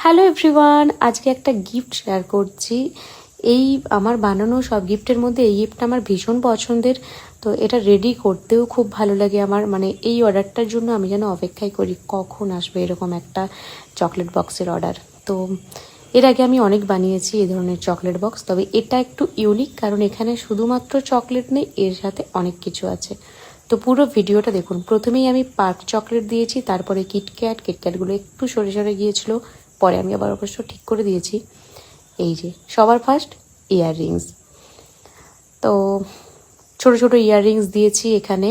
Hello everyone, আজকে একটা gift share করছি। এই আমার বানানো সব গিফটের মধ্যে এই গিফটটা আমার ভীষণ পছন্দের। তো এটা রেডি করতেও খুব ভালো লাগে আমার, মানে এই অর্ডারটার জন্য আমি যেন অপেক্ষাই করি কখন আসবে এরকম একটা চকলেট বক্সের অর্ডার। তো এর আগে আমি অনেক বানিয়েছি এই ধরনের চকলেট বক্স, তবে এটা একটু ইউনিক কারণ এখানে শুধুমাত্র চকলেট নেই, এর সাথে অনেক কিছু আছে। তো পুরো ভিডিওটা দেখুন। প্রথমেই আমি পার্ক চকলেট দিয়েছি, তারপরে কিটক্যাটগুলো একটু সরে সরে গিয়েছিল, পরে আমি আবার অবশ্য ঠিক করে দিয়েছি। এই যে সবার ফার্স্ট ইয়াররিংস, তো ছোট ছোট ইয়াররিংস দিয়েছি এখানে।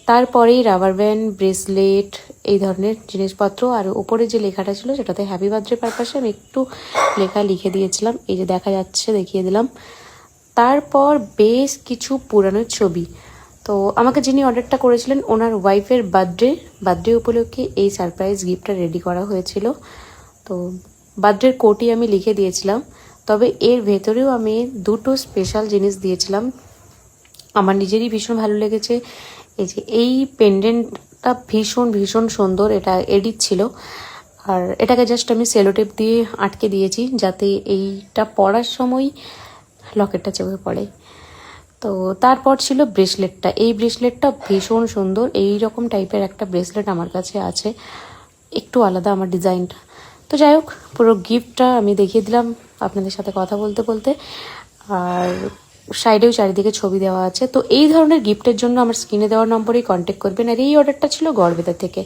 তারপরেই রাবার ব্যান্ড, ব্রেসলেট, এই ধরনের জিনিসপত্র। আর ওপরে যে লেখাটা ছিল সেটাতে হ্যাপি বার্থডে পারপাসে আমি একটু লেখা লিখে দিয়েছিলাম, এই যে দেখা যাচ্ছে, দেখিয়ে দিলাম। তারপর বেশ কিছু পুরানো ছবি। তো আমাকে যিনি অর্ডারটা করেছিলেন ওনার ওয়াইফের বার্থডে উপলক্ষে এই সারপ্রাইজ গিফটটা রেডি করা হয়েছিল। তো বার্থডের কোডই আমি লিখে দিয়েছিলাম, তবে এর ভেতরেও আমি দুটো স্পেশাল জিনিস দিয়েছিলাম। আমার নিজেরই ভীষণ ভালো লেগেছে। এই যে এই পেন্ডেন্টটা ভীষণ ভীষণ সুন্দর, এটা এডিট ছিল। আর এটাকে জাস্ট আমি সেলোটেপ দিয়ে আটকে দিয়েছি যাতে এইটা পরার সময় লকেটটা চেপে পড়ে। তো তারপর ছিল ব্রেসলেটটা। এই ব্রেসলেটটা ভীষণ সুন্দর, এই রকম টাইপের একটা ব্রেসলেট আমার কাছে আছে, একটু আলাদা আমার ডিজাইনটা। তো যাই হোক, পুরো গিফটটা আমি দেখিয়ে দিলাম আপনাদের সাথে কথা বলতে বলতে। আর সাইডেও চারিদিকে ছবি দেওয়া আছে। তো এই ধরনের গিফটের জন্য আমার স্ক্রিনে দেওয়ার নম্বরেই কন্ট্যাক্ট করবেন। আর এই অর্ডারটা ছিল গড়বেতা থেকে।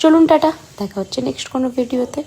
চলুন টাটা, দেখা হচ্ছে নেক্সট কোনো ভিডিওতে।